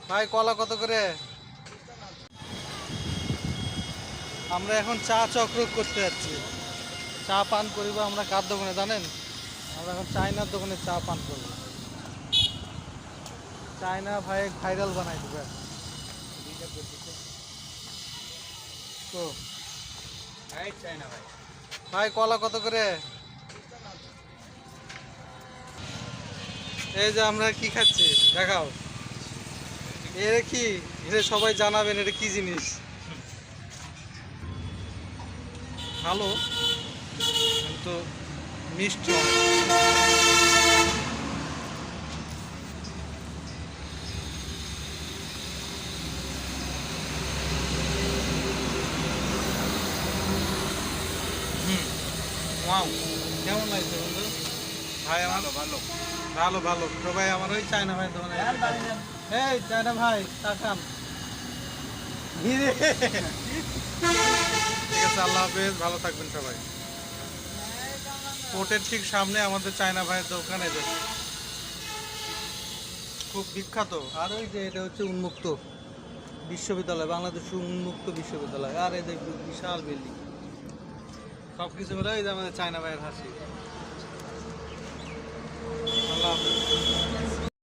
ভাই কলা কত করে? আমরা এখন চা চক্র করতে যাচ্ছি, চা পান করিব। আমরা কার দোকানে জানেন? আমরা এখন চায়নার দোকানে চা পান করবো। চায়না ভাই ভাইরাল বানাই দেবে তো। ভাই কলা কত করে? এই যে আমরা কি খাচ্ছি দেখাও। এর কি, এটা সবাই জানাবেন এটা কি জিনিস। ভালো কিন্তু মিষ্টি অনেক। ওয়াও, কেমন লাগছে বন্ধু? ভাই আমার ভালো ভালো ভালো তো ভাই, আমার ওই চায়না ভাই দোকানে। এই চায়না ভাই তাকান। হিরে। ঠিক আছে, আল্লাহ হাফেজ, ভালো থাকবেন সবাই। কোর্টের ঠিক সামনে আমাদের চায়না ভাইয়ের দোকানে, খুব বিখ্যাত। আর ওই যে এটা হচ্ছে উন্মুক্ত বিশ্ববিদ্যালয়, বাংলাদেশ উন্মুক্ত বিশ্ববিদ্যালয়। আর এই যে বিশাল বিল্ডিং, সব কিছু মিলে এই যে আমাদের চায়না ভাইয়ের হাসি। আল্লাহ হাফেজ।